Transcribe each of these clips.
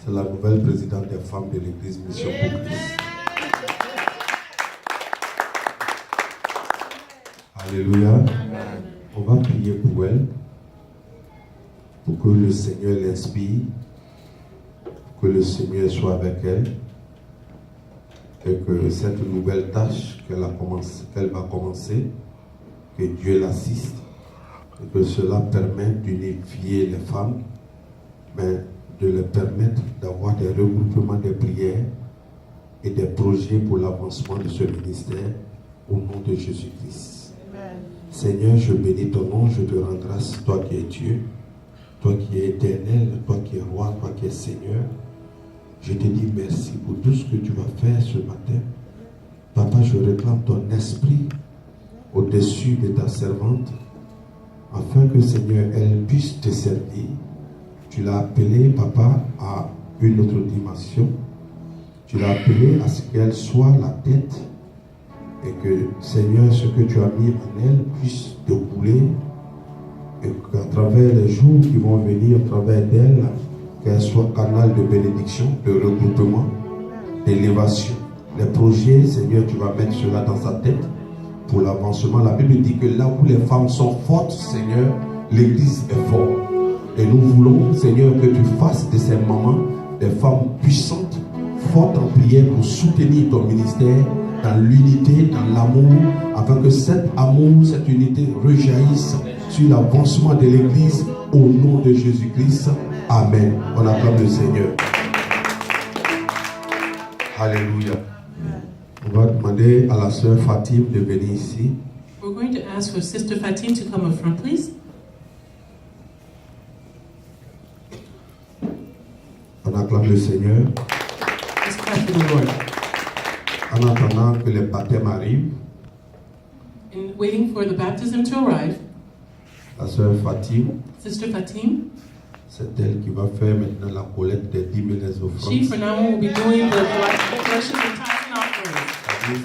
C'est la nouvelle présidente des femmes de l'église Mission pour Christ. Alléluia. On va prier pour elle, pour que le Seigneur l'inspire, que le Seigneur soit avec elle, et que cette nouvelle tâche qu'elle va commencer, que Dieu l'assiste, et que cela permette d'unifier les femmes, mais de leur permettre d'avoir des regroupements de prières et des projets pour l'avancement de ce ministère au nom de Jésus-Christ. Seigneur, je bénis ton nom, je te rends grâce, toi qui es Dieu, toi qui es éternel, toi qui es roi, toi qui es Seigneur. Je te dis merci pour tout ce que tu vas faire ce matin. Papa, je réclame ton esprit au-dessus de ta servante, afin que, Seigneur, elle puisse te servir. Tu l'as appelée, Papa, à une autre dimension. Tu l'as appelée à ce qu'elle soit la tête, et que, Seigneur, ce que tu as mis en elle puisse découler, et qu'à travers les jours qui vont venir, à travers d'elle, qu'elle soit canal de bénédiction, de regroupement, d'élévation. Les projets, Seigneur, tu vas mettre cela dans sa tête pour l'avancement. La Bible dit que là où les femmes sont fortes, Seigneur, l'Église est forte. Et nous voulons, Seigneur, que tu fasses de ces mamans des femmes puissantes, fortes en prière pour soutenir ton ministère dans l'unité, dans l'amour, afin que cet amour, cette unité rejaillisse sur l'avancement de l'Église au nom de Jésus-Christ. Amen. On acclame le Seigneur. Alléluia. On va demander à la sœur Fatim de venir ici. We're going to ask for Sister Fatim to come up front, please. On acclame le Seigneur. Let's clap for the Lord. En attendant que les baptêmes arrivent, In waiting for the baptism to arrive, la sœur Fatim, Sister Fatim, c'est elle qui va faire maintenant la collecte des 10 000 she offrandes. for now will be doing the collection of tithes and offerings.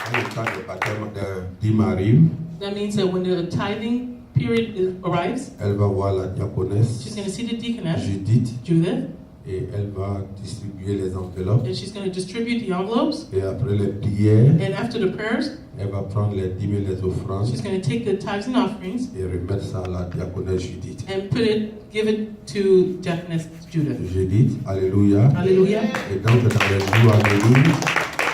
Quand le temps de baptême de dîmes arrive, That means that when the tithing period arrives, elle va voir la diaconesse she's going to see the deaconess, Judith, Judith, et elle va distribuer les enveloppes. and she's going to distribute the envelopes. Et après les prières, And after the prayers, elle va prendre les 10 000 offrandes she's going to take the tithes and offerings et remettre ça à la diaconesse Judith. and give it to Deaconess Judith. Judith, alléluia. Hallelujah. Et donc dans les jours à venir,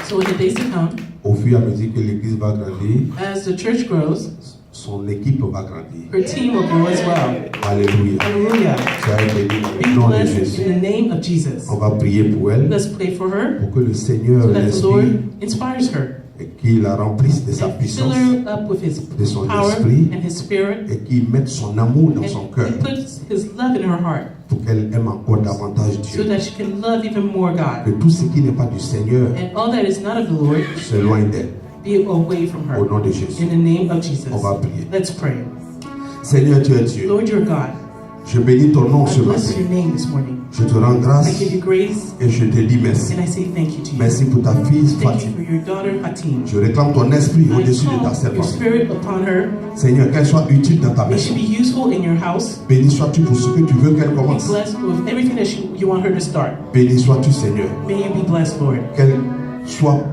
So in the days to come, au fur et à mesure que l'église va grandir, as the church grows, son équipe va grandir. her team will grow as well. Alléluia. Hallelujah. Soyez bénis dans Be le nom de blessed Jésus. in the name of Jesus. On va prier pour elle, Let's pray for her pour que le Seigneur so that the l'inspire Lord inspires her et qu'il la remplisse de sa and fill puissance her up with His de son power esprit and His Spirit et qu'il mette son amour dans son and cœur He puts His love in her heart pour qu'elle aime encore davantage so Dieu. that she can love even more Que God. tout ce qui n'est pas du Seigneur And all that is not of the Lord s'éloigne d'elle. be away from Au her. nom de Jésus. In the name of Jesus. On va prier. Let's pray. Seigneur, tu es Dieu. Lord, you're God. Je bénis ton nom I ce bless matin. your name this morning. Je te rends I grâce give you grace et je te dis merci. and I say thank you to you. Merci pour ta fille Thank you Fatim. for your daughter Fatim. Je réclame ton esprit I au-dessus de ta call your servante. spirit upon her. Seigneur, qu'elle soit utile dans ta May she maison. be useful in your house. Béni sois-tu pour ce que tu veux qu'elle Be commence. blessed with everything that you want her to start. Béni sois-tu, Seigneur. May you be blessed, Lord. Qu'elle soit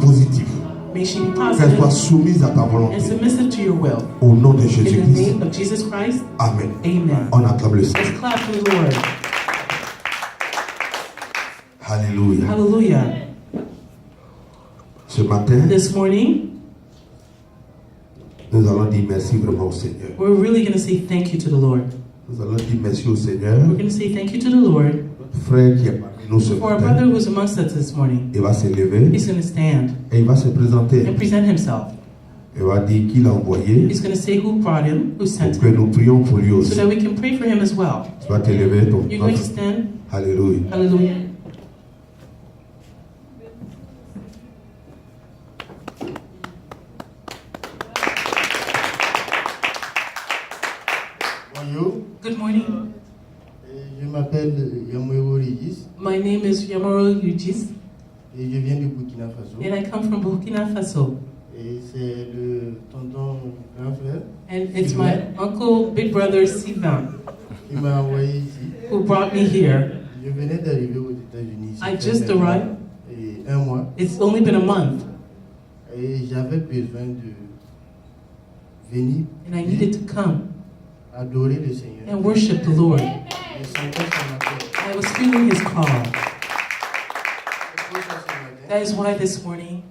positive. May she be Qu'elle soit positive soumise à ta volonté. and submissive to your will. Au nom de In the Jésus-Christ. name of Jesus Christ, Amen. amen. On acclame le Seigneur. Let's clap for the Lord. Alléluia. Hallelujah. Ce matin, This morning, nous allons dire merci vraiment au Seigneur. we're really going to say thank you to the Lord. Nous allons dire merci au Seigneur. We're going to say thank you to the Lord Notre frère qui est parmi nous ce for our matin, brother who's amongst us this morning. il va se lever He's going to stand et il va se présenter. and present himself. Il va dire qui l'a envoyé He's going to say who brought him, who pour sent que him, nous prions pour lui so aussi. that we can pray for him as well. Tu vas te lever, ton You're going to stand. Alléluia. Hallelujah. Bonjour, Good morning. je m'appelle Yamouro Rigis My name is Yamaro Yujis, et je viens du Burkina Faso. and I come from Burkina Faso. Et c'est le tonton grand frère And it's my uncle, big brother Sylvain, qui m'a envoyé ici. who brought me here. Je venais d'arriver aux États-Unis. I just arrived. Et un mois. It's only been a month. Et j'avais besoin de venir And I needed to come adorer le Seigneur. and worship the Lord. Je sentais son appel. I was feeling His call. C'est pour ça, ce matin, That is why this morning,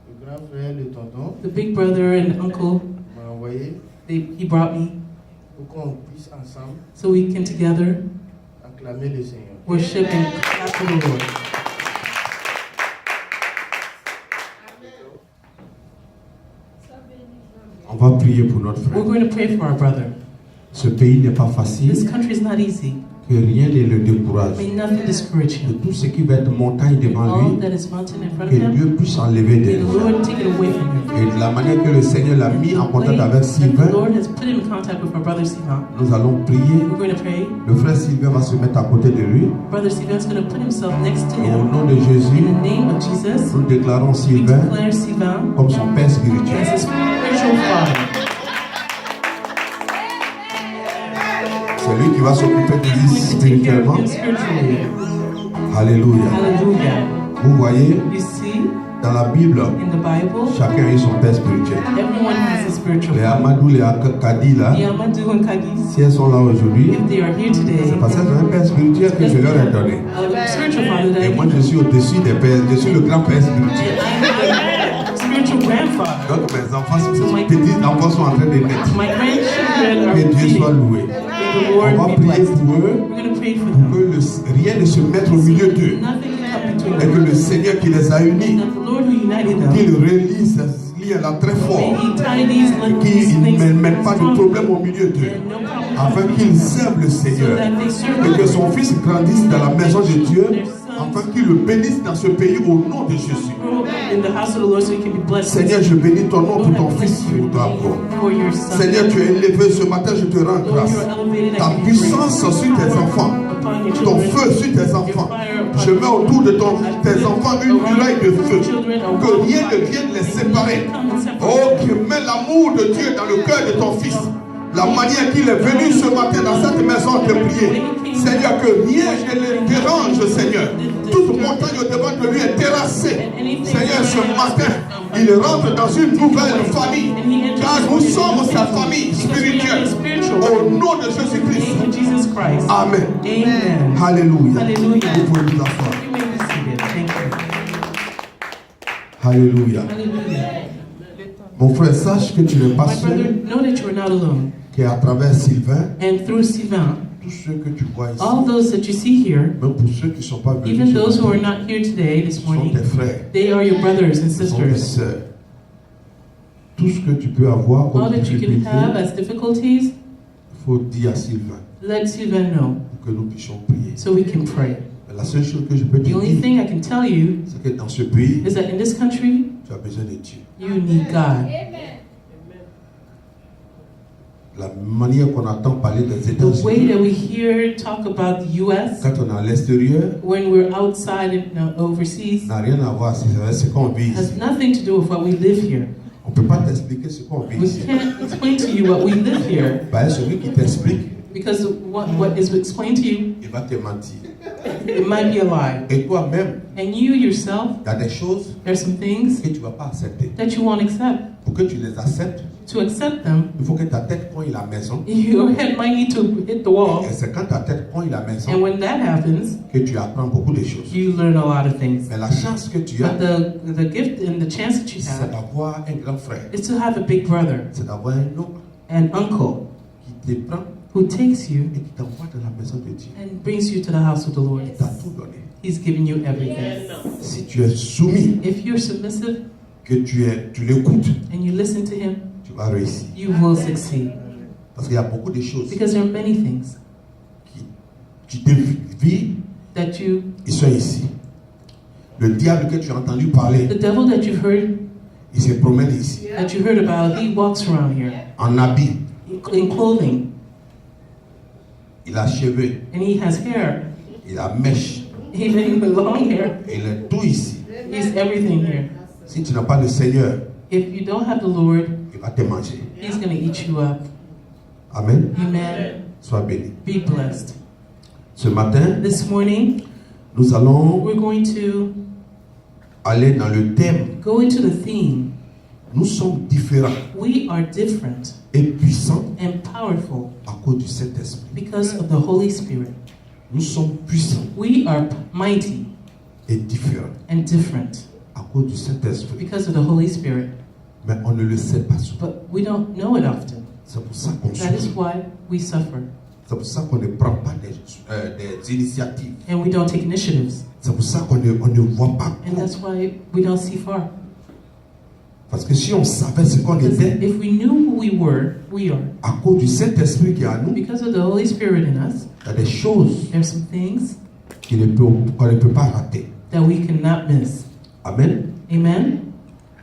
le grand frère, le tonton, the big brother and uncle, m'a envoyé he brought me pour qu'on puisse ensemble so we can together acclamer le Seigneur. worship and clap for the Lord. On va prier pour notre We're frère. going to pray for our brother. Ce pays n'est pas This facile, country is not easy. que rien ne le décourage. May nothing discourage De him. tout ce qui va être montagne devant All lui, that is mountain in front que of him, Dieu puisse enlever may d'elle. the Lord take it away from him. Et de la manière que le Seigneur l'a mis en contact avec That Sylvain, the Lord has put him in contact with our brother Sivan. nous allons prier. We're going to pray. Le frère Sylvain va se mettre à côté de lui. Brother Sivan's going to put himself next to Au him. nom de Jésus, In the name of Jesus, nous déclarons we Sylvain declare Sivan comme son Père as spirituel. his spiritual father. C'est lui qui va s'occuper de lui He's going to take care of spirituellement. him spiritually. Alléluia. Hallelujah. Vous voyez, You see, dans la Bible, in the Bible, chacun a eu son Père spirituel. everyone has a spiritual Les father. Amadou, les Akadi là, The Amadou and Kagis, si elles sont là aujourd'hui, if they are here today, c'est parce qu'elles ont un Père spirituel que je leur ai donné. the spiritual father that Et I moi, je suis au-dessus des pères, je suis le grand Père spirituel. I'm the spiritual grandfather. Donc mes enfants, mes petits enfants sont en train de naître. My grandchildren are Que Dieu soit feeding. loué. May the On va Lord be prier blessed. pour eux, We're going to pray for pour them. que rien ne se mette au milieu d'eux. Nothing can come between Et que them. le Seigneur qui les a unis, That the Lord who united them, qu'il relie ces liens-là très may fort, He tie these qu'il things ne mette pas de strongly, problème au milieu d'eux, and no problem afin qu'ils servent le so Seigneur. that they serve Et que the son fils grandisse dans la maison de Dieu, afin qu'il le bénisse dans ce pays au nom de Jésus. Lord in the house of the Lord so He can be blessed. Seigneur, je bénis ton nom pour Lord, ton I bless fils et your pour ton name enfant. for your son. Seigneur, tu es élevé ce matin, je te rends Lord, grâce. you are elevated. Ta I give you praise. puissance sur tes enfants, Upon your ton children. feu sur tes enfants. Je mets autour de tes enfants une muraille de feu. Que rien ne vienne les séparer. Oh, qui met l'amour de Dieu dans le cœur de ton fils. La manière qu'il est venu ce matin dans cette maison te prier. Seigneur, que rien ne le dérange, Seigneur. Toute montagne au-devant de lui est terrassée. Seigneur, ce matin, il rentre dans une nouvelle famille. Car nous sommes sa famille spirituelle. Au nom de Jésus-Christ. In Jesus Christ. Amen. Amen. Alléluia. Hallelujah. Vous pouvez vous asseoir. You may be seated. Thank you. Alléluia. Hallelujah. Mon frère, sache que tu n'es pas My brother, seul, know that you are not alone. qu'à travers Sylvain, And through Sivan, tous ceux que tu vois ici, all those that you see here, même pour ceux qui ne sont pas venus, even ce those who are matin, not here today, this sont morning, tes frères, they are your brothers and ce sont tes sisters. sœurs. Tout ce que tu peux avoir All comme that you difficulté, can have as difficulties, il faut dire à Sylvain let Sivan know pour que nous puissions prier. so we can pray. Mais la seule chose que je peux te The only dire, thing I can tell you c'est que dans ce pays, is that in this country, tu as besoin de Dieu. you need God. La manière qu'on entend parler des The way États-Unis, that we hear talk about the U.S. quand on est à l'extérieur, when we're outside and overseas n'a rien à voir avec ce qu'on vit ici. has nothing to do with what we live here. On ne peut pas t'expliquer ce qu'on vit We ici. can't explain to you what we live here Bah, celui qui t'explique, because what is explained to you, il va te mentir. it might be a lie. Et toi-même, And you yourself, il y a des choses there's some things que tu ne vas pas accepter. that you won't accept. Pour que tu les acceptes, To accept them, il faut que ta tête pointe la maison. your head might need to hit the wall. Et c'est quand ta tête pointe la And maison when that happens, que tu apprends beaucoup de choses. you learn a lot of things. Mais la chance que tu as, But the gift and the chance that you c'est have d'avoir un grand frère. is to have a big brother C'est d'avoir un oncle and uncle qui te prend who takes you et qui t'envoie dans la maison de Dieu. and brings you to the house of the Lord. Il t'a tout donné. He's given you everything. Si tu es soumis, If you're submissive que tu l'écoutes, and you listen to him, tu vas réussir. you will succeed. Parce qu'il y a beaucoup de choses Because there are many things qui dévient, that you, ils sont ici. Le diable que tu as entendu parler, the devil that you've heard, il se promène ici, that you heard about, he walks around here en habit. in clothing, Il a cheveux, and he has hair, il a mèche, even with long hair. il est tout ici. He's everything here. Si tu n'as pas le Seigneur, If you don't have the Lord, il va te manger. he's going to eat you up. Amen. Amen. Sois béni. Be blessed. Ce matin, This morning, nous allons we're going to aller dans le thème. go into the theme. Nous sommes différents We are different et puissants and powerful à cause du Saint-Esprit. because of the Holy Spirit. Nous sommes puissants We are mighty et différents and different à cause du Saint-Esprit. because of the Holy Spirit. Mais on ne le sait pas souvent. But we don't know it often. C'est pour ça qu'on That is souffre. why we suffer C'est pour ça qu'on ne prend pas des initiatives. and we don't take initiatives. C'est pour ça qu'on ne voit pas. And that's why we don't see far. Parce que si on savait ce qu'on Because était, if we knew who we are, à cause du Saint-Esprit qui est en nous, because of the Holy Spirit in us, il y a des choses there's some things qu'on ne peut pas rater. that we cannot miss. Amen. Amen.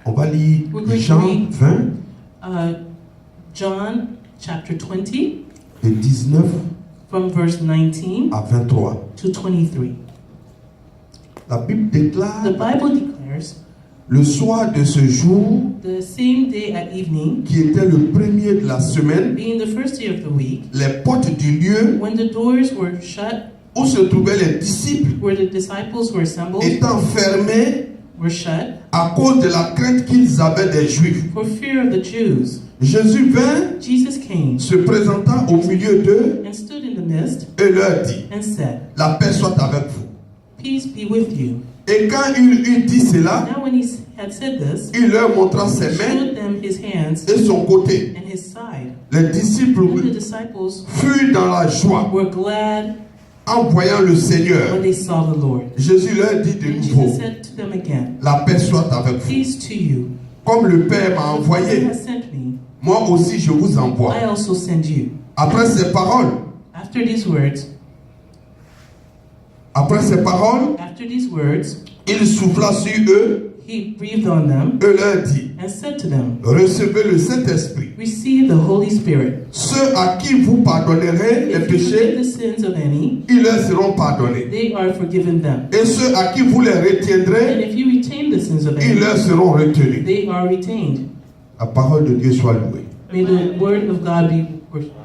On va lire We're going to Jean read 20, John chapter 20 de 19 from verse 19 à 23. to 23. La Bible déclare, The Bible declares, le soir de ce jour, the same day at evening, qui était le premier de la semaine, being the first day of the week, les portes du lieu when the doors were shut, où se trouvaient les disciples where the disciples were assembled, étant fermés were shut à cause de la crainte qu'ils avaient des Juifs. for fear of the Jews. Jésus vint, Jesus came se présenta au milieu d'eux and stood in the midst et leur dit, and said, la paix soit avec vous. Peace be with you. Et quand il eut dit cela, Now when he had said this, il leur montra he ses mains showed them his hands et son côté. and his side. Les And the disciples disciples furent dans la joie were glad en voyant le when Seigneur. they saw the Lord. Jésus leur dit de And nouveau, Jesus said to them again, la paix soit avec vous. Peace to you. Comme le Père m'a The Father envoyé, has sent me. moi aussi je vous envoie. I also send you. Après ces paroles, After these words, il souffla sur eux he breathed on them et leur dit, and said to them, recevez le Saint-Esprit. Receive the Holy Spirit. Ceux à qui vous pardonnerez les If you forgive péchés, the sins of any, ils leur seront pardonnés. they are forgiven them. Et ceux à qui vous les And retiendrez, if you retain the sins of ils any, leur seront retenus. they are retained. La parole de Dieu soit louée. May the word of God be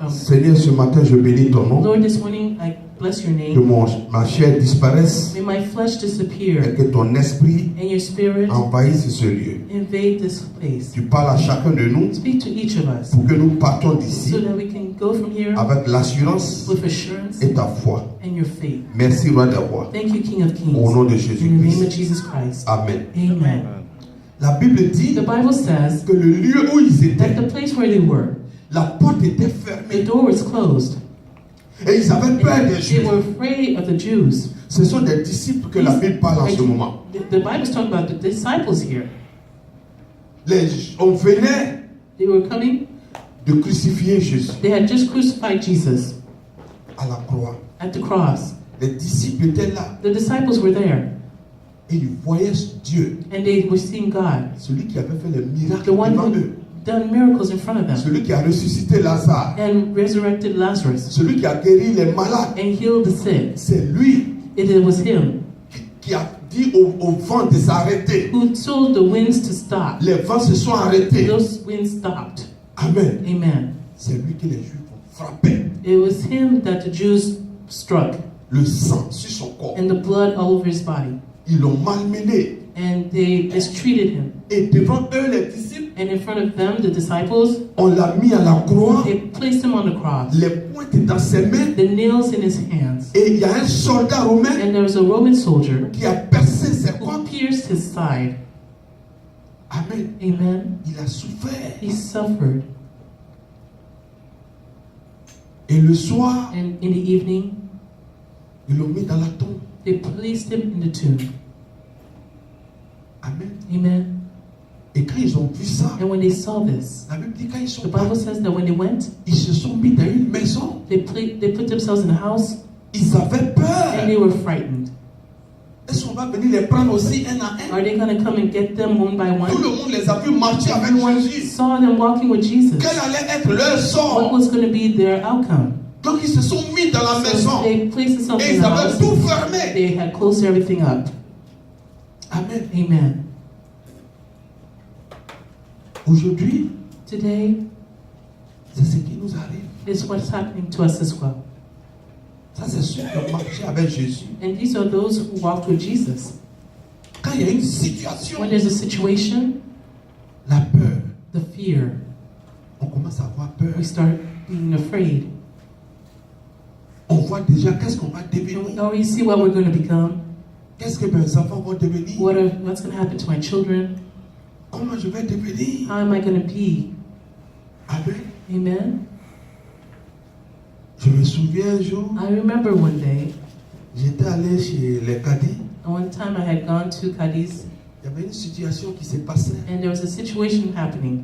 Seigneur, ce matin, je bénis ton nom. Lord, this morning I bless your Que name. ma chair disparaisse May my flesh et disappear que ton esprit and your spirit envahisse ce lieu. invade this place. Tu parles à chacun de nous Speak to each of us pour que nous partions d'ici so that we can go from here avec l'assurance with assurance et ta foi. and your faith. Merci, Roi des Rois. Thank you, King of Au nom Kings. de In the name of Jésus-Christ. Jesus Christ. Amen. Amen. La Bible dit The Bible says que le lieu où ils that étaient, the place where they were, la porte était the fermée door was closed. et ils avaient peur des They Juifs. were afraid of the Jews. Ce sont des disciples que la Bible parle en ce moment. The Bible's talking about the disciples here. On venait They were coming. de crucifier Jésus They had just crucified Jesus à la croix. at the cross. Les disciples étaient là The disciples were there, et ils voyaient Dieu, and they were seeing God, celui qui avait fait les miracles the one devant who eux, done miracles in front of them, celui qui a ressuscité Lazare, and resurrected Lazarus, celui qui a guéri les malades. and healed the sick. C'est lui It was him qui a dit au vent de s'arrêter. who told the winds to stop. Les vents se sont arrêtés. Those winds stopped. Amen. Amen. C'est lui que les Juifs ont frappé. It was him that the Jews struck, Le sang sur son corps. and the blood all over his body. Ils l'ont malmené. And they mistreated him. Et devant eux, les disciples, And in front of them, the disciples, on l'a mis à la croix. they placed him on the cross. Les pointes dans ses mains. The nails in his hands. Et il y a un soldat romain And there was a Roman soldier qui a percé ses who côtes. pierced his side. Amen. Amen. Il a souffert. He suffered. Et le soir, And in the evening, ils l'ont mis dans la tombe. they placed him in the tomb. Amen. Amen. Et quand ils ont vu ça, And when they saw this, la Bible dit quand ils the sont Bible partis, says that when they went, ils se sont mis dans une maison. they put themselves in a house Ils avaient and they peur. were frightened. Est-ce qu'on va venir les prendre aussi un à un? Are they going to come and get them one by Tout one? le monde les a vus marcher avec Everyone Jésus. saw them walking with Jesus. Quel allait être leur What sort? was going to be their outcome? Donc ils se sont mis dans la So maison. they placed themselves Et in ils the avaient house. tout fermé. They had closed everything up. Amen. Amen. Aujourd'hui, Today c'est ce qui nous arrive. is what's happening to us as well. Ça, c'est ceux qui ont marché avec Jésus. And these are those who walked with Jesus. Quand il y a une situation, When there's a situation, la peur, the fear, on commence à avoir peur. we start being afraid. On voit déjà qu'est-ce qu'on va And we devenir. already see what we're going to become. Qu'est-ce que mes enfants vont devenir. What's going to happen to my children? Comment je vais devenir. How am I going to be? Amen. Amen. Je me souviens un jour, I remember one day, j'étais allé chez les caddies. one time I had gone to Cadiz, Il y avait une situation qui s'est passée. and there was a situation happening.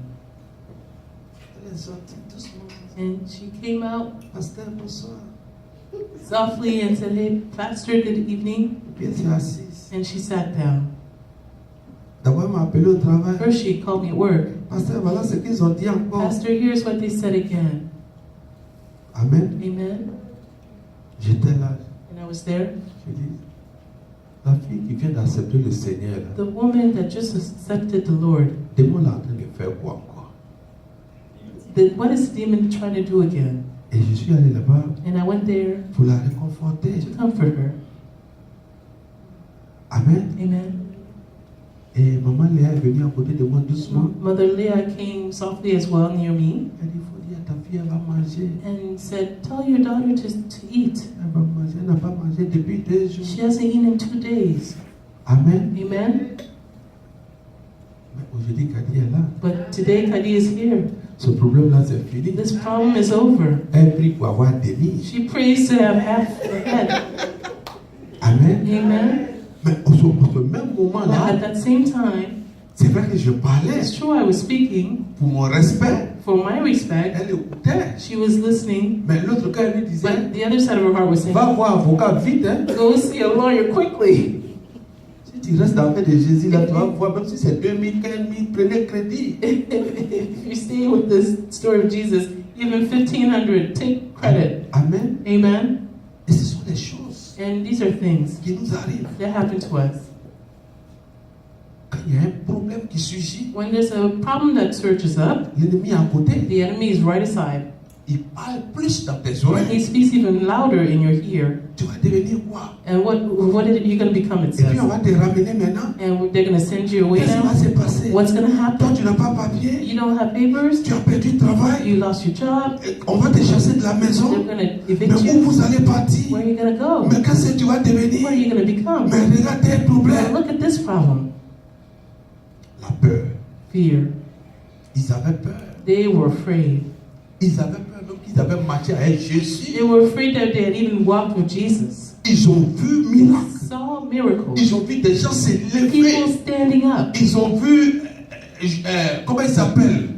Elle est sortie doucement. And she came out Pasteur, bonsoir. softly and said, "Hey, Pastor, good evening." Puis elle s'est assise. And she sat down. D'abord, elle m'a appelé au travail. First, she called me at work. Pasteur, voilà ce qu'ils ont dit encore. Pastor, here's what they said again. Amen. Amen. J'étais là. And I was there. Je dis, la fille qui vient d'accepter le Seigneur, là, The woman that just accepted the Lord. démon est en train de faire quoi encore? What is the demon trying to do again? Et je suis allé là-bas And I went there pour la réconforter. to comfort her. Amen. Amen. Et maman Léa est venue à côté de moi doucement. Mother Leah came softly as well near me Elle dit, il faut dire à ta fille, elle va manger. and said, "Tell your daughter to eat. Elle va manger. Elle n'a pas mangé depuis 2 jours. She hasn't eaten in 2 days." Amen. Amen. Mais aujourd'hui, Kadi est là. But today, Kadi is here. Ce problème-là, c'est fini. This problem is over. Elle prie pour avoir des demi. She prays to have half a head. Amen. Amen. Mais au ce même Well, moment-là, at that same time, c'est vrai que je parlais it's true I was speaking pour mon respect. for my respect. Elle écoutait. She was listening, Mais l'autre cas lui disait, but the other side of her heart was saying, va voir avocat vite. Hein. "Go see a lawyer quickly." Si tu restes dans le fait de Jésus, là, tu vas voir, même si c'est 2000, 15 000, prenez crédit. If you stay with this story of Jesus, even 1,500, take credit. Amen. Amen. Et ce sont les choses And these are things qui nous arrivent. that happen to us. Quand il y a un problème qui surgit, When there's a problem that surges up, l'ennemi est à côté. the enemy is right aside. Il parle plus dans tes And he oreilles. speaks even louder in your ear. Tu vas devenir quoi? And what are you going to become, it Et puis on says. va te ramener maintenant. And they're going to send you away Qu'est-ce qui now. va se passer? What's going to Toi, happen? tu n'as pas papier. You don't have papers. Tu as perdu le travail. You lost your job. On va te chasser de la maison. They're going to Mais evict où you. vous allez partir? Where are you going to go? Mais qu'est-ce que tu vas What are devenir? you going to become? Mais regarde tes Now problèmes. look at this problem. La peur. Fear. Ils avaient peur. They were afraid. Ils avaient peur même qu'ils avaient marché avec Jésus. They were afraid that they had even walked with Jesus. Ils ont vu They miracle. saw miracles. Ils ont vu des gens se People lever. standing up. Ils ont vu, comment il s'appelle?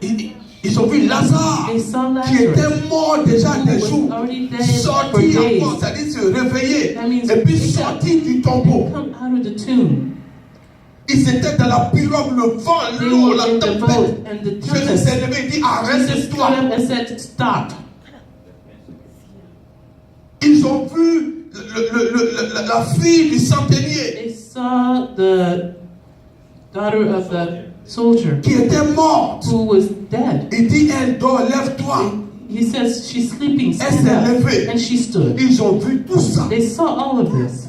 Ils ont vu Lazare They saw qui Lazarus, était mort déjà who des was jours. already dead for Sorti days. encore, c'est-à-dire se réveiller. That means Et puis wake up. sortir du They tombeau. come out of the tomb. Ils étaient dans la pirogue, le vent, They l'eau, were la in the tempête. boat and the Jésus tempest. s'est levé et dit Jesus stood arrête-toi. up and said, "Stop." Ils ont vu la fille du centenier They saw the daughter of the soldier qui était morte. who was dead. Il dit elle dort, lève-toi. He says, "She's sleeping, Elle stand s'est up." levée. And she stood. Ils ont vu tout ça. They saw all of this.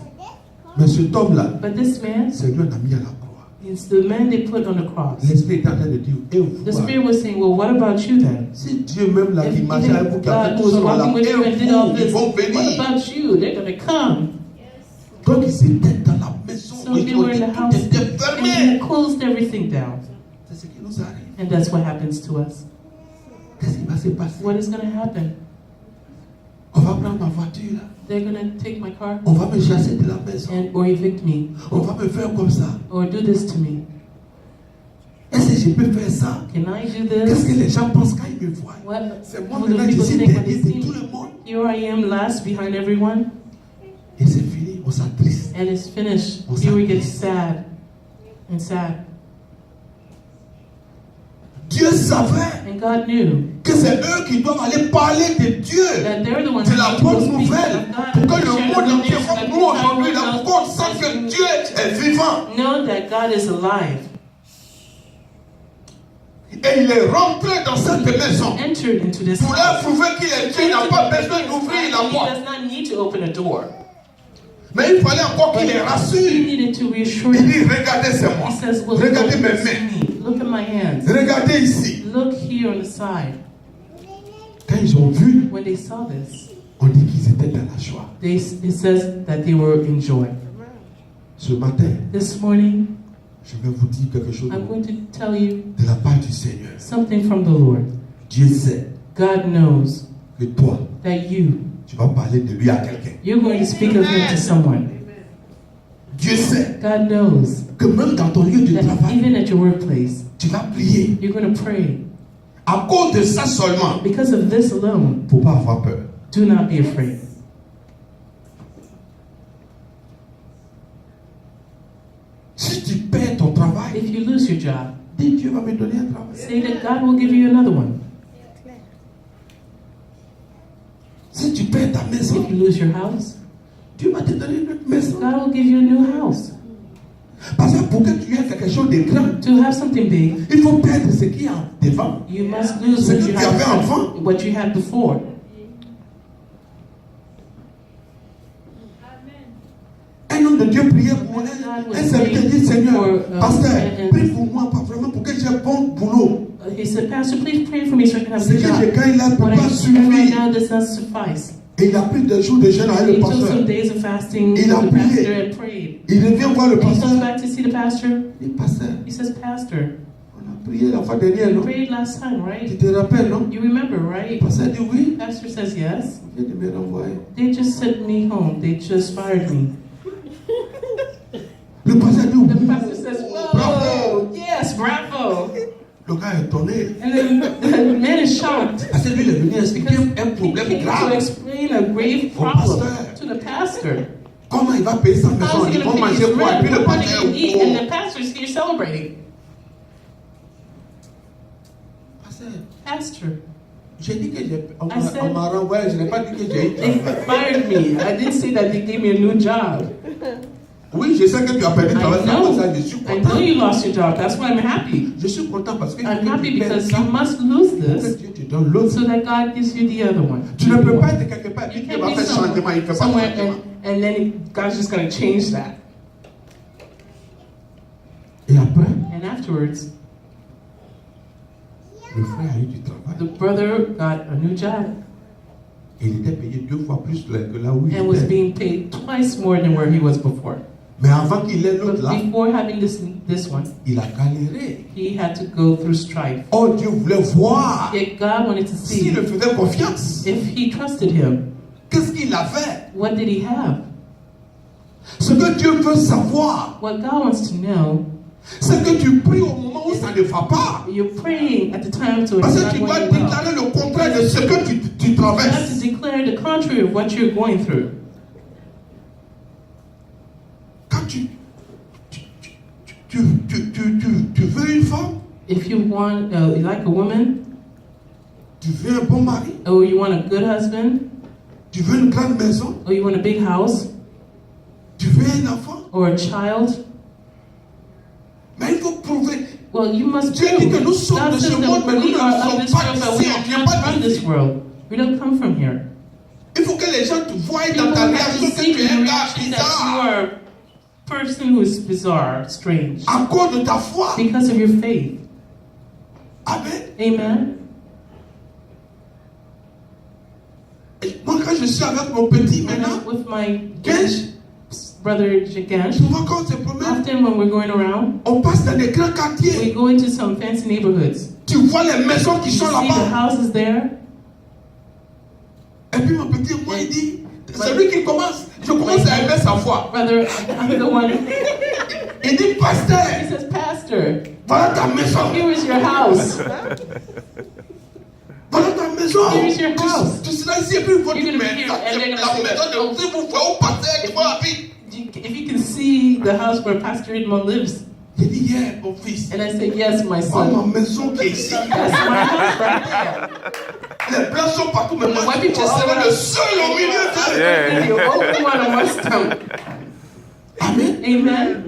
Mais cet homme-là, But this man, c'est lui on a mis à la croix. it's the man they put on the cross. L'esprit est en train de dire, et vous, The Spirit was saying, "Well, what about you then? si Dieu même là qui If marchait avec vous, qui a fait God tout was ça, walking with you and did all ils this, vont what venir. about you? They're going to come." Donc ils étaient dans la maison, So they ils ont were dit, in the tout house était and fermé. he closed everything down. C'est ce qui nous arrive. And that's what happens to us. Qu'est-ce qui va se passer? What is going to happen? On va prendre ma voiture là. They're going to take my car On va me chasser de la maison. or evict me On va me faire comme ça. or do this to me. Est-ce que je peux faire ça? Can I do Qu'est-ce que this? les gens pensent quand ils me voient? What C'est moi will the maintenant, je people suis think when dernier they de see tout me? le monde. Here I am last behind everyone, Et c'est fini, on s'attriste. and it's finished. On Here we get s'attriste. sad and sad. Dieu savait And God knew que c'est eux qui doivent aller parler de Dieu. that they're the ones C'est la who will bonne speak nouvelle. of God Pour que and le share monde the entier, news comme that nous the aujourd'hui, entire là, world qu'on sent que Dieu est vivant. know that God is alive. Et Et il est rentré dans cette maison entered into this pour leur house. prouver qu'il n'a pas besoin d'ouvrir la He porte. does not need to open a door. Mais il fallait encore qu'il les He rassure. needed to reassure Il them. dit, regardez, c'est moi. He says, well, Regardez look mes at mains. me. Look at my hands. Regardez ici. Look here on the side. Quand ils ont vu, When they saw this, on dit qu'ils étaient dans la joie. it says that they were in joy. Ce matin, This morning, je vais vous dire quelque chose I'm going to tell you de la part du Seigneur. something from the Lord. Dieu sait God knows que toi, that tu vas parler de lui à quelqu'un. you're going to speak of him to someone. Dieu sait God knows que même dans ton lieu de that travail, even at your workplace, tu vas prier. you're going to pray. À cause de ça seulement, Because of this alone, il ne faut pas avoir peur. do not be afraid. Si tu perds ton travail, If you lose your job, dis Dieu va me donner un travail. say that God will give you another one. Si tu perds ta maison, If you lose your house, Dieu va te donner une autre maison. God will give you a new house. Parce que pour que tu aies quelque chose de grand, To have something big, il faut perdre ce qui est devant. you must lose Ce what que you tu avais had, avant. what you had before. Un homme de Dieu priait pour un serviteur dit Seigneur, pasteur, prie pour moi, pas vraiment pour que j'ai un bon boulot. He said, Pastor, please pray for me so I can have Ce a que good j'ai job. gagné là ne peut What pas I have right suffire. now does not suffice. Et il a pris des jours de jeûne avec He le took some pasteur. days of fasting Il a with the prié. pastor and prayed. Il revient voir le And he comes pasteur. back to see the pastor. Il dit pasteur, He says, Pastor, on a prié la fois dernière, you non? prayed last time, Tu right? te rappelles, non? You remember, Le right? pasteur dit oui. Pastor says, yes. Il vient de me renvoyer. They just sent me home. They just fired me. Le pasteur dit The oui. pastor says, Bravo. whoa, yes, bravo. Le gars est étonné. And then the man is shocked. Parce que lui, il est venu expliquer Because un he problème came to grave. explain a grave Au problem pasteur. to the pastor. Comment il va payer sa How maison? is he Ils going vont to pay manger his quoi? Et rent? puis le What money pasteur can est eat? au And courant. the pastor's here celebrating. Pasteur, Pastor, j'ai dit que on I said- m'a renvoyé. Je n'ai pas dit que j'ai eu they fired me. I didn't say that they gave me a new job. Oui, je sais que tu as perdu ton travail. C'est pour ça que je suis I content. know you lost your job. That's why I'm happy. Je suis content parce que I'm happy tu perds because ça. you must lose Que this Dieu te donne l'autre. so that God gives you the other one. Tu ne peux pas être quelque part et puis You Dieu can't va be faire changement. Il ne fait pas somewhere changement. and then God's just going to change that. Et après, And afterwards, le frère a eu du travail. the brother got a new job Il était payé 2 fois plus que là où il and was était. being paid twice more than where he was before. Mais avant qu'il ait l'autre But là, before having this one, il a galéré. he had to go through strife. Oh, Dieu voulait voir Yet God wanted to see s'il le faisait confiance. if he trusted him. Qu'est-ce qu'il a fait? What did he have? Ce que Dieu veut savoir, What God wants to know, c'est que tu pries au moment où ça ne va pas. you're praying at the time to Parce it's que not tu dois going well. déclarer le contraire de ce que tu You have to traverses. declare the contrary of what you're going through. Quand tu veux une femme, If you want, you like a woman, tu veux un bon mari, or you want a good husband, tu veux une grande maison, or you want a big house, tu veux un enfant, or a child, mais il faut prouver. well, you must Dieu prove. dit que nous sommes God de says ce monde, mais that nous we ne are of sommes this pas world, but d'ici, we on ne are vient not pas from this d'ici. world. We don't come from here. Il faut que les gens te voient dans People ta have to réaction que see tu es un the gars reaction that you bizarre. are a person who is bizarre, strange, À cause de ta foi. because of your faith. Amen. Amen. Et moi, quand je suis avec mon petit And maintenant, with my Gensh, brother Jagash, souvent quand on se promène, often when we're going around, on passe dans des grands we quartiers. go into some fancy neighborhoods. Tu vois les maisons qui You sont see the là-bas. houses there. Et puis mon petit, moi, il dit, c'est lui qui commence. Je commence à aimer sa foi. Brother, I'm the one. Il dit, He pasteur, says, Pastor, voilà ta maison. here is your house. Voilà ta maison. Here's your house. Tu seras ici et puis ils vont You're dire, gonna be mais here, ça, and c'est they're la gonna say, maison de si vous voyez où pasteur qui va habiter. If you can see the house where Pastor Edmond lives, J'ai dit, yeah, mon fils. and I say, yes, my Voilà son. ma maison qui est ici. That's my house right there. Les blancs sont partout, mais moi, White je people serai all le seul au milieu d'eux. You're the only one amongst them. Amen. Amen.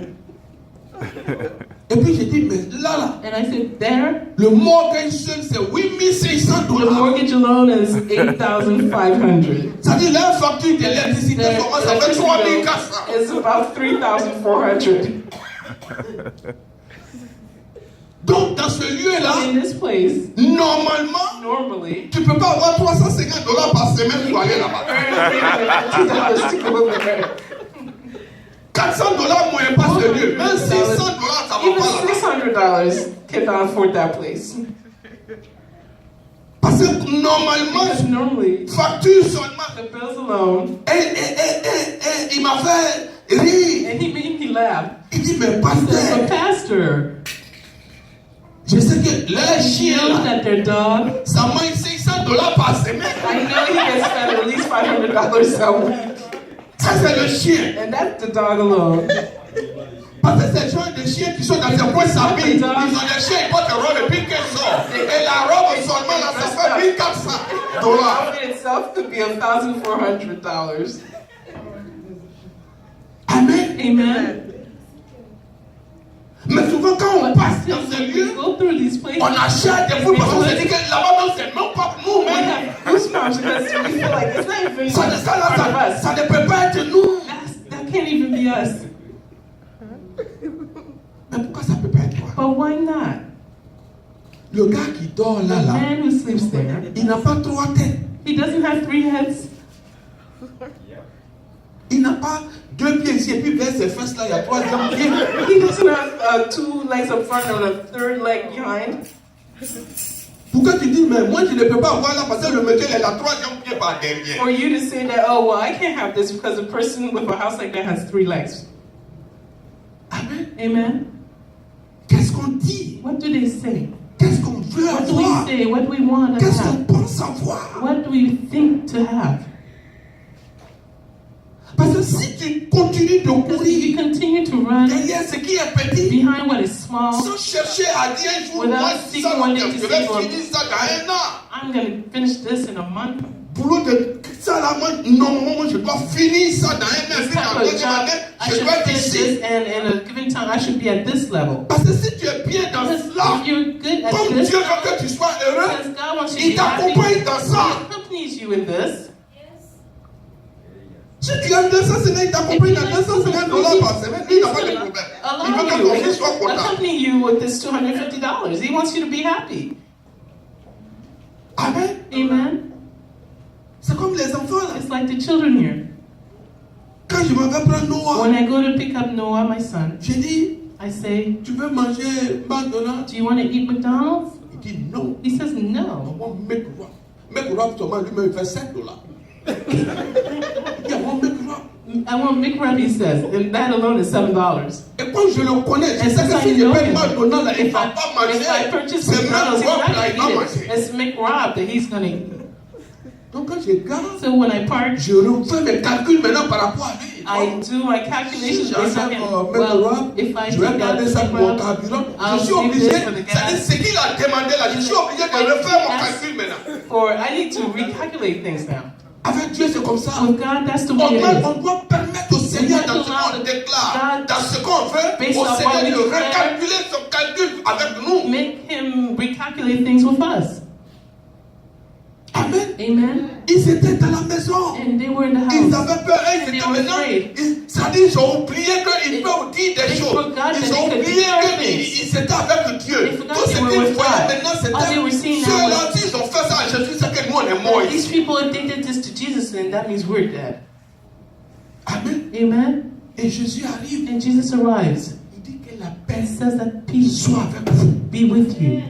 Et puis j'ai dit, mais là, And I said, there, le mortgage seul, c'est $8,500. the mortgage alone is $8,500. Ça dit, la facture d'électricité commence à faire $3,400. It's about $3,400. Donc, dans ce lieu-là, In this place, normalement, normally, tu ne peux pas avoir $350 par semaine pour aller là-bas. $2 to go there. $400 moins pas ce lieu. Même $600, ça va Even pas là-bas. $600 cannot afford that place. Parce que normalement, Because normally, facture seulement. the bills alone, Il m'a fait rire. and he made me laugh. Il dit, mais He said, pasteur, but pastor, je sais que les chiens, you know là, that their dog, ça mange $600 par semaine. I know he gets spent at least $500 a week. Ça, c'est le chien. And that's the dog alone. Parce que ces gens de chiens qui sont dans ces points s'habillent. Ils ont des chiens, ils portent une robe et puis qu'elle sort. Et la robe seulement, là, ça fait $1,400. The outfit itself could be $1,400. Amen. Amen. Mais souvent, quand on passe dans ce When lieu, we go through these places, on achète des foules parce qu'on se dit que là-bas, non, c'est même pas we nous, même. have goosebumps because we feel like it's not even Ça, part of us. ça ne peut pas être nous. That can't even be us. Mais pourquoi ça ne peut pas être toi? But why not? Le gars qui dort The là, man who sleeps there, il n'a pas 3 têtes. he doesn't have 3 heads. Il n'a pas 2 pieds ici et puis vers ses fesses là, il y a 3e pied. He doesn't have 2 legs up front and a 3rd leg behind. Pourquoi tu dis, mais moi je ne peux pas avoir là parce que le monsieur il a 3e pied par derrière. For you to say that, oh, well, I can't have this because a person with a house like that has 3 legs. Amen. Amen. Qu'est-ce qu'on dit? What do they say? Qu'est-ce qu'on veut What do we avoir? say? What do we want to Qu'est-ce qu'on have? pense avoir? What do we think to have? Parce que si tu continues de Because if you courir continue to run derrière ce qui est petit, behind what is small, sans chercher à dire un jour, Without moi, seeking ça, one day je to vais see one. finir ça dans 1 an. I'm going to finish this in a month. Boulot de ça là, moi, normalement, moi, je dois finir ça dans 1 an. This Puis dans type la of deuxième job, année, I je should dois être finish ici. this, and in a given time, I should be at this level. Parce que si tu es bien dans Because cela, if you're good at comme this, Dieu veut que tu sois heureux, because God wants you il to be happy, t'accompagne dans He ça. accompanies you in this. Si tu as 200 semaines, il t'accompagne dans $250 par semaine, il n'a pas de problème. Il veut que ton fils soit Allow you, content. accompany you with this $250. He wants you to be happy. Amen. Amen. C'est comme les enfants là. It's like the children here. Quand je m'en vais prendre Noah, When I go to pick up Noah, my son, j'ai dit, I say, tu veux manger McDonald's? do you want to eat McDonald's? Il dit non. He says, On no. va make rap. Make rap seulement lui-même il fait $7. Il dit, on va make rap. I want McRib, he says, and that alone is $7. Et comme je le connais, je And sais since que I si je know paye him, McDonald's, là, il ne if va I pas manger. purchase C'est McDonald's, même he's rap not là, il va going to manger. eat it. It's McRib that he's going to eat. Donc quand je garde, So when I park, je refais mes calculs maintenant par rapport à lui. I do my calculations Si based on j'achète him. make Well, rap, if I je take vais garder out ça pour mon McRib, carburant. I'll Je suis save obligé, this for the gas. c'est-à-dire ce qu'il a demandé là, je suis obligé de refaire mon calcul maintenant. for I need to recalculate things now. Avec Dieu, c'est comme ça. With God, that's the way it is. On doit permettre au Seigneur dans ce qu'on déclare, dans ce qu'on veut, Based au on Seigneur what we de declare, recalculer son calcul avec nous. Make him recalculate things with us. Amen. Amen. Ils étaient dans la maison. And they were in the Ils house. avaient peur, ils And they étaient were maintenant. afraid. C'est-à-dire, ils ont oublié qu'ils peuvent dire des They choses. forgot Ils that ont they could oublié declare qu'ils things. étaient avec Dieu. They forgot Tout ce they were qu'ils with voyaient God. maintenant, All they were seeing c'était now ceux-là, was- s'ils ont fait ça à Jésus, c'est que nous, on est morts These ici. people, if they did this to Jesus, then that means we're dead. Amen. Amen. Et Jésus arrive. And Jesus arrives. Il dit que la paix And says that peace soit avec vous. be with you.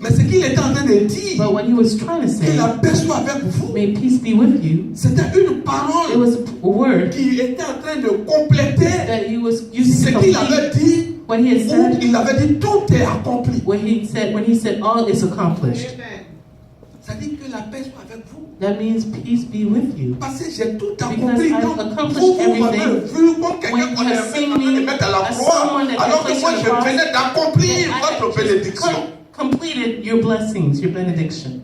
Mais ce qu'il était en train de dire, But what he was trying to que say, la paix soit avec vous, may peace be with you, c'était une it parole was a word qui était en train de compléter that he was using ce to qu'il complete avait dit, what he had où said, il avait dit tout est accompli. when he said all is accomplished. Ça dit que la paix soit avec vous. That means peace be with you. Parce que j'ai tout Because accompli. I've Donc, accomplished vous m'avez everything. vu comme quelqu'un When qu'on you est have en seen train de me mettre à la as croix, someone that alors can que place moi on the je cross, venais d'accomplir then I votre had just bénédiction. completed your blessings, your benediction.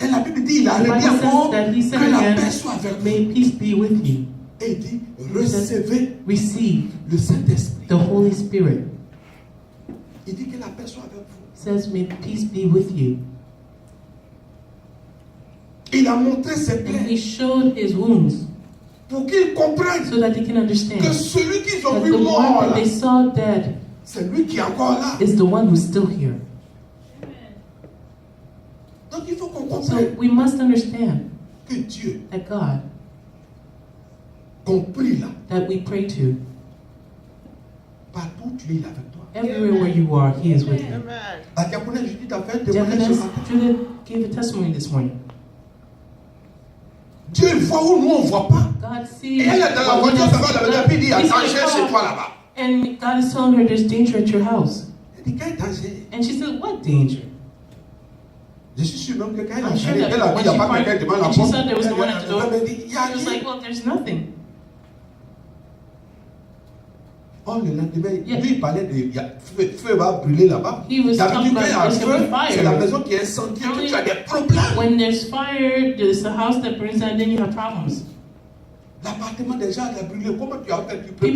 Et la Bible dit, il a The redit Bible encore says that he said que la again, paix soit avec vous. may peace be with you. Et il dit, recevez receive le Saint-Esprit. the Holy Spirit. Il dit que la paix soit avec vous. Says, may peace be with you. Il a montré ses And plaies he showed his wounds pour qu'ils comprennent so that they can understand que celui qu'ils ont that vu the mort one that là, they saw dead c'est lui qui est encore là. is the one who's still here. Donc il faut qu'on So comprenne we must understand que Dieu, that God, qu'on prie là, that we pray to, partout tu es, il est avec toi. everywhere where you are, he is with you. La diaconesse Judith a fait un témoignage ce Diaconess matin. Judith gave a testimony this morning. Dieu voit où nous on ne voit pas. God Et sees. elle est dans la what we voiture, don't ça va see. dans le puis il dit, il y a He's in danger the chez car, toi là-bas. And God is telling her there's danger at your house. Elle dit, quel danger? And she said, what danger? Je suis sûr même que quand elle a I'm sure allé, that elle a dit, when il n'y a she pas parked, quelqu'un devant la and she porte. saw there was no one at the Elle door. m'a dit, il y a She was rien. like, well, there's nothing. Oh, le lendemain, Yeah. lui il parlait de feu va brûler là-bas. He was D'habitude, talking quand il y a about un there's gonna feu, be fire. c'est la maison qui est incendiée, tu as des problèmes. When there's fire, there's a house that burns down, then you have problems. L'appartement des gens a brûlé. Comment tu as fait? Tu peux People